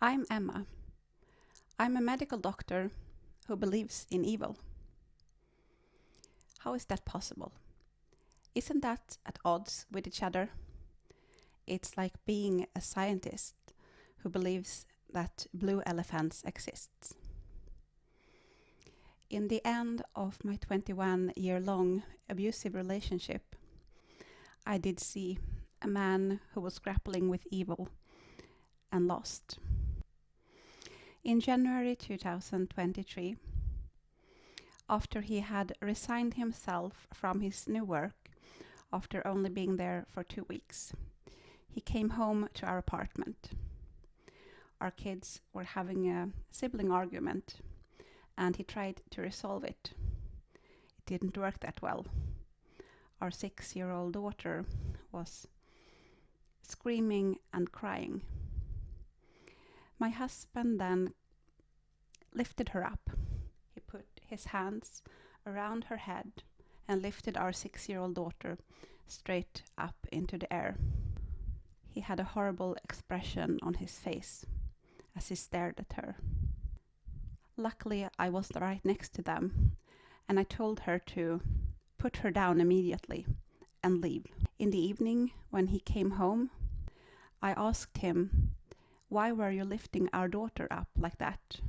I'm Emma. I'm a medical doctor who believes in evil. How is that possible? Isn't that at odds with each other? It's like being a scientist who believes that blue elephants exist. In the end of my 21-year-long abusive relationship, I did see a man who was grappling with evil and lost. In January 2023, after he had resigned himself from his new work after only being there for 2 weeks, he came home to our apartment. Our kids were having a sibling argument, and he tried to resolve it. It didn't work that well. Our 6-year-old daughter was screaming and crying. My husband then lifted her up. He put his hands around her head and lifted our 6-year-old daughter straight up into the air. He had a horrible expression on his face as he stared at her. Luckily, I was right next to them, and I told her to put her down immediately and leave. In the evening, when he came home, I asked him, "Why were you lifting our daughter up like that?"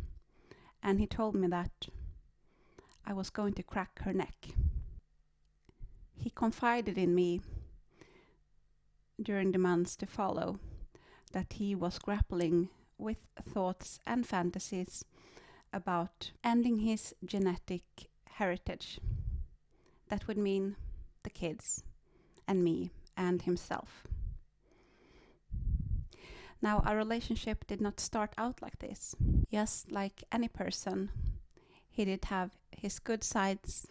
And he told me that I was going to crack her neck. He confided in me during the months to follow that he was grappling with thoughts and fantasies about ending his genetic heritage. That would mean the kids and me and himself. Now, our relationship did not start out like this. Just like any person, he did have his good sides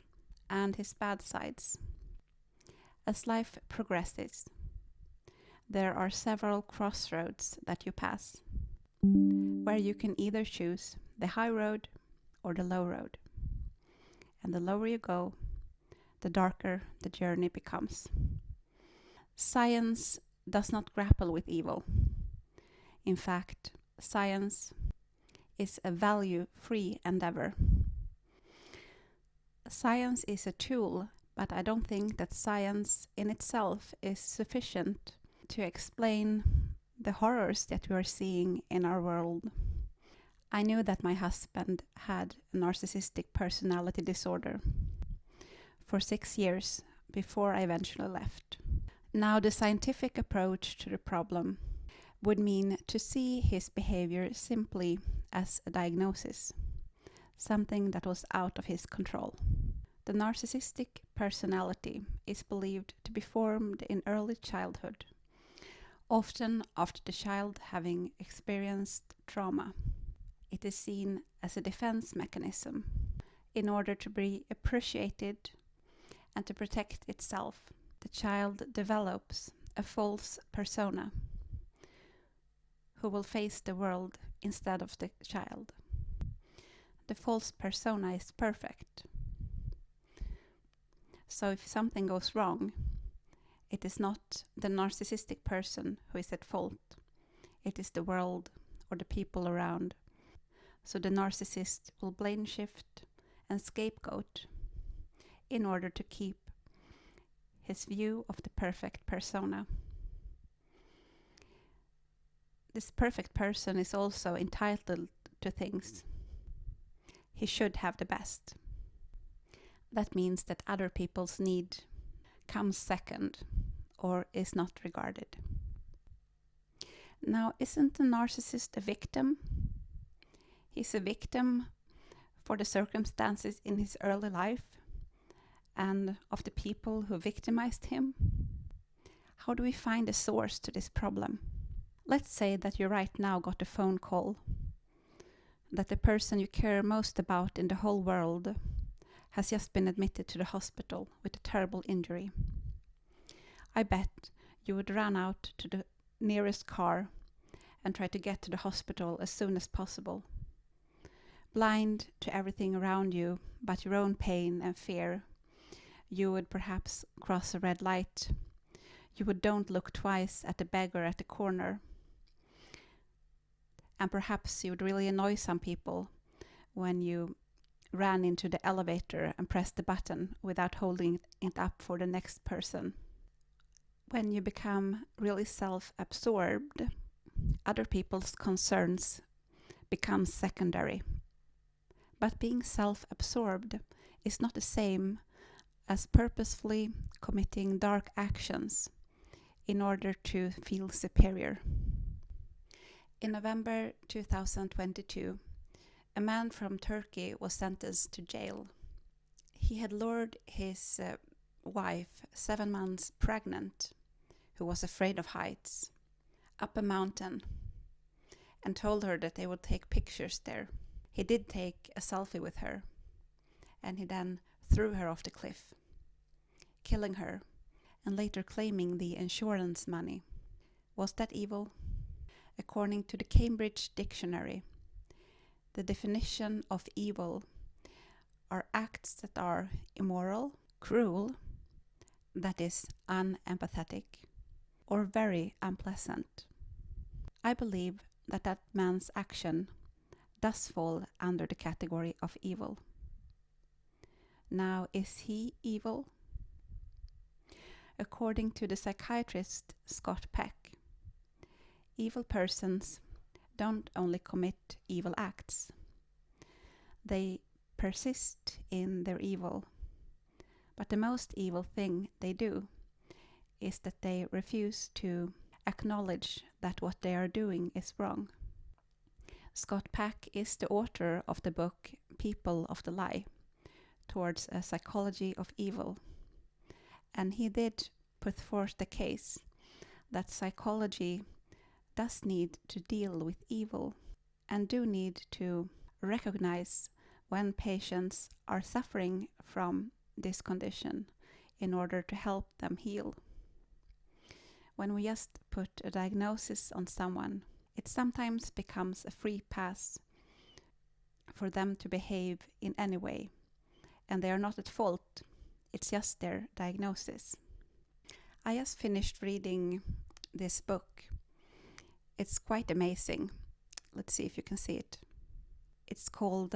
and his bad sides. As life progresses, there are several crossroads that you pass, where you can either choose the high road or the low road. And the lower you go, the darker the journey becomes. Science does not grapple with evil. In fact, science is a value-free endeavor. Science is a tool, but I don't think that science in itself is sufficient to explain the horrors that we are seeing in our world. I knew that my husband had a narcissistic personality disorder for 6 years before I eventually left. Now, the scientific approach to the problem would mean to see his behavior simply as a diagnosis, something that was out of his control. The narcissistic personality is believed to be formed in early childhood, often after the child having experienced trauma. It is seen as a defense mechanism in order to be appreciated and to protect itself. The child develops a false persona who will face the world instead of the child. The false persona is perfect. So if something goes wrong, it is not the narcissistic person who is at fault. It is the world or the people around. So the narcissist will blame shift and scapegoat in order to keep his view of the perfect persona. This perfect person is also entitled to things. He should have the best. That means that other people's need comes second or is not regarded. Now, isn't the narcissist a victim? He's a victim for the circumstances in his early life and of the people who victimized him. How do we find the source to this problem? Let's say that you right now got a phone call that the person you care most about in the whole world has just been admitted to the hospital with a terrible injury. I bet you would run out to the nearest car and try to get to the hospital as soon as possible. Blind to everything around you but your own pain and fear, you would perhaps cross a red light. You would don't look twice at the beggar at the corner. And perhaps you would really annoy some people when you ran into the elevator and pressed the button without holding it up for the next person. When you become really self-absorbed, other people's concerns become secondary. But being self-absorbed is not the same as purposefully committing dark actions in order to feel superior. In November 2022, a man from Turkey was sentenced to jail. He had lured his wife, 7 months pregnant, who was afraid of heights, up a mountain and told her that they would take pictures there. He did take a selfie with her, and he then threw her off the cliff, killing her and later claiming the insurance money. Was that evil? According to the Cambridge Dictionary, the definition of evil are acts that are immoral, cruel, that is unempathetic, or very unpleasant. I believe that that man's action does fall under the category of evil. Now, is he evil? According to the psychiatrist Scott Peck, evil persons don't only commit evil acts, they persist in their evil. But the most evil thing they do is that they refuse to acknowledge that what they are doing is wrong. Scott Peck is the author of the book People of the Lie, Towards a Psychology of Evil. And he did put forth the case that psychology does need to deal with evil and do need to recognize when patients are suffering from this condition in order to help them heal. When we just put a diagnosis on someone, it sometimes becomes a free pass for them to behave in any way, and they are not at fault, it's just their diagnosis. I just finished reading this book. It's quite amazing. Let's see if you can see it. It's called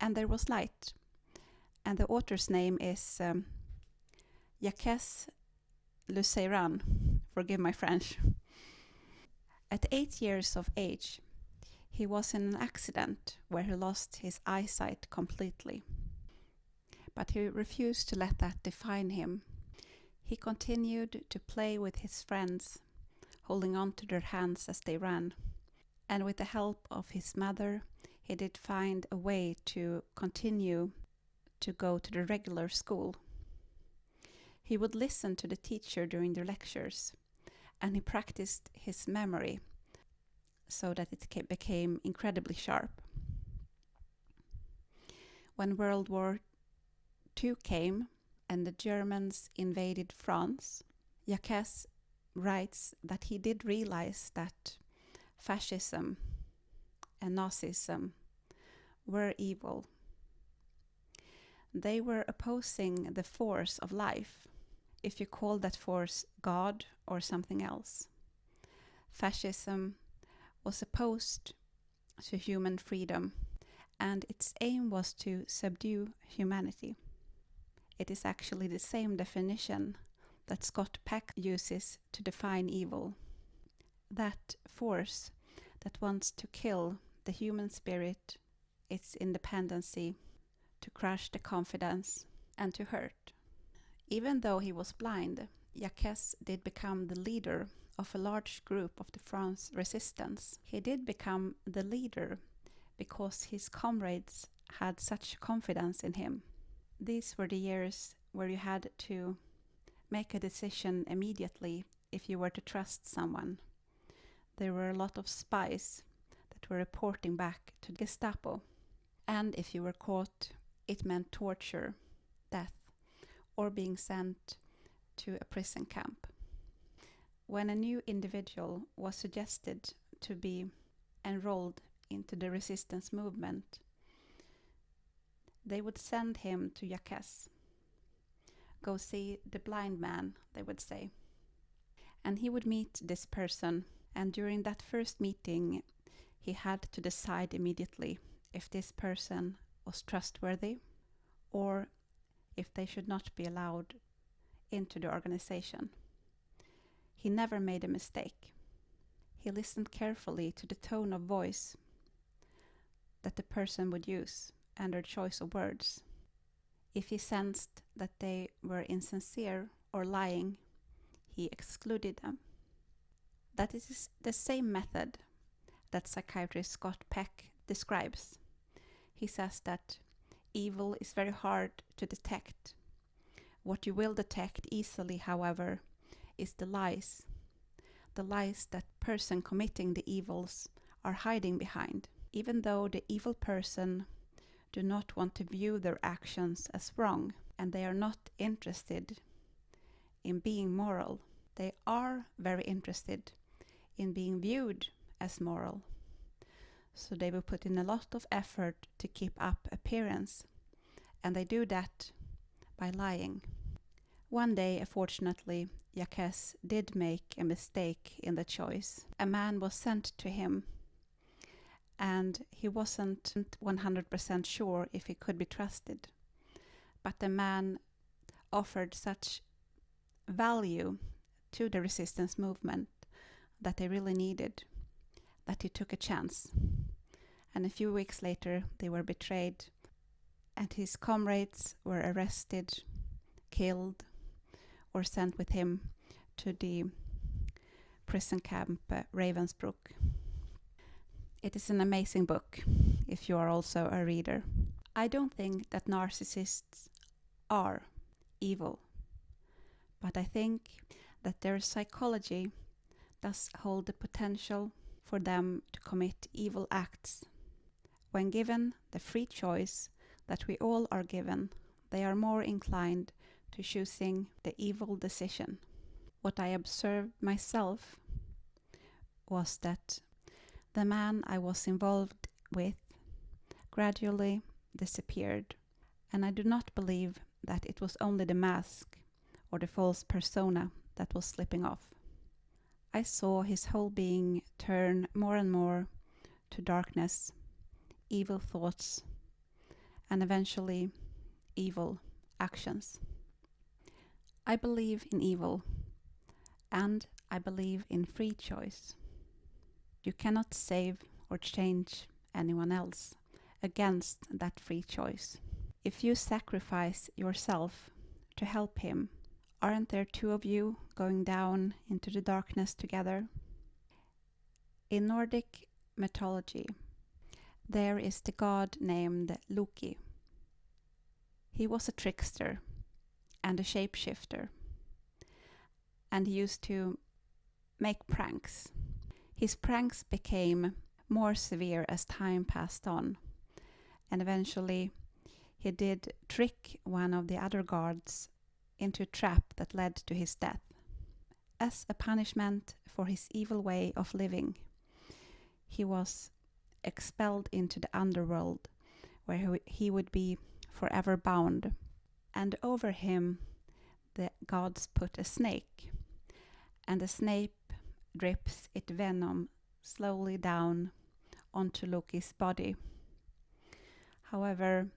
And There Was Light, and the author's name is Jacques Luceyran. Forgive my French. At 8 years of age, he was in an accident where he lost his eyesight completely. But he refused to let that define him. He continued to play with his friends, holding on to their hands as they ran. And with the help of his mother, he did find a way to continue to go to the regular school. He would listen to the teacher during the lectures, and he practiced his memory so that it became incredibly sharp. When World War II came and the Germans invaded France, Jacques writes that he did realize that fascism and Nazism were evil. They were opposing the force of life, if you call that force God or something else. Fascism was opposed to human freedom, and its aim was to subdue humanity. It is actually the same definition that Scott Peck uses to define evil. That force that wants to kill the human spirit, its independency, to crush the confidence, and to hurt. Even though he was blind, Jacques did become the leader of a large group of the France resistance. He did become the leader because his comrades had such confidence in him. These were the years where you had to make a decision immediately if you were to trust someone. There were a lot of spies that were reporting back to the Gestapo. And if you were caught, it meant torture, death, or being sent to a prison camp. When a new individual was suggested to be enrolled into the resistance movement, they would send him to Jacques. Go see the blind man, they would say. And he would meet this person, and during that first meeting, He had to decide immediately if this person was trustworthy or if they should not be allowed into the organization. He never made a mistake. He listened carefully to the tone of voice that the person would use and their choice of words. If he sensed that they were insincere or lying, he excluded them. That is the same method that psychiatrist Scott Peck describes. He says that evil is very hard to detect. What you will detect easily, however, is the lies that person committing the evils are hiding behind. Even though the evil person do not want to view their actions as wrong, and they are not interested in being moral, they are very interested in being viewed as moral. So they will put in a lot of effort to keep up appearance, and they do that by lying. One day, unfortunately, Jacques did make a mistake in the choice. A man was sent to him, and he wasn't 100% sure if he could be trusted. But the man offered such value to the resistance movement that they really needed, that he took a chance. And a few weeks later, they were betrayed, and his comrades were arrested, killed, or sent with him to the prison camp Ravensbrück. It is an amazing book, if you are also a reader. I don't think that narcissists are evil, but I think that their psychology does hold the potential for them to commit evil acts. When given the free choice that we all are given, they are more inclined to choosing the evil decision. What I observed myself was that the man I was involved with gradually disappeared, and I do not believe that it was only the mask or the false persona that was slipping off. I saw his whole being turn more and more to darkness, evil thoughts, and eventually evil actions. I believe in evil, and I believe in free choice. You cannot save or change anyone else against that free choice. If you sacrifice yourself to help him, aren't there two of you going down into the darkness together? In Nordic mythology, there is the god named Loki. He was a trickster and a shapeshifter, and he used to make pranks. His pranks became more severe as time passed on, and eventually he did trick one of the other guards into a trap that led to his death. As a punishment for his evil way of living, he was expelled into the underworld, where he would be forever bound. And over him the gods put a snake, and the snake drips its venom slowly down onto Loki's body. However,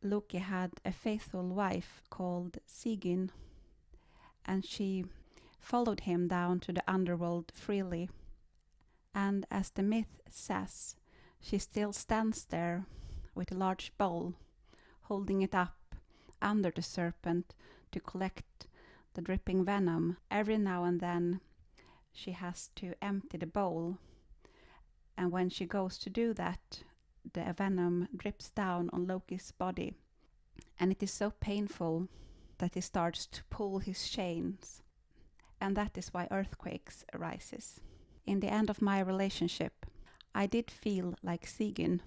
Loki had a faithful wife called Sigyn, and she followed him down to the underworld freely. And as the myth says, she still stands there with a large bowl, holding it up under the serpent to collect the dripping venom. Every now and then she has to empty the bowl, and when she goes to do that, the venom drips down on Loki's body, and it is so painful that he starts to pull his chains, and that is why earthquakes arises. In the end of my relationship, I did feel like Sigyn.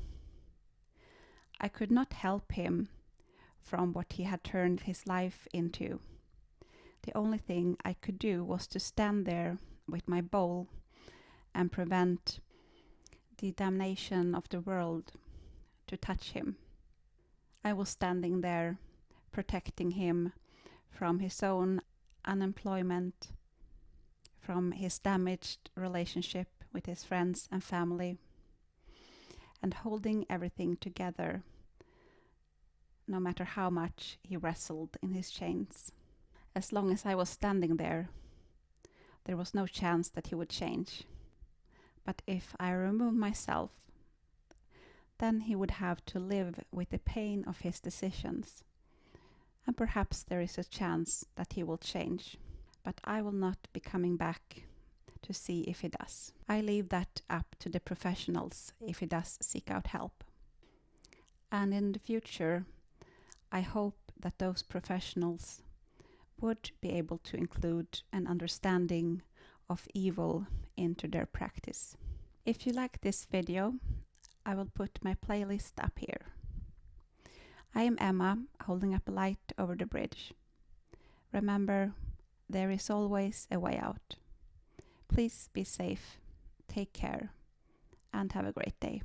I could not help him from what he had turned his life into. The only thing I could do was to stand there with my bowl and prevent the damnation of the world to touch him. I was standing there protecting him from his own unemployment, from his damaged relationship with his friends and family, and holding everything together, no matter how much he wrestled in his chains. As long as I was standing there was no chance that he would change. But if I remove myself, then he would have to live with the pain of his decisions. And perhaps there is a chance that he will change. But I will not be coming back to see if he does. I leave that up to the professionals if he does seek out help. And in the future, I hope that those professionals would be able to include an understanding of evil into their practice. If you like this video, I will put my playlist up here. I am Emma, holding up a light over the bridge. Remember, there is always a way out. Please be safe, take care, and have a great day.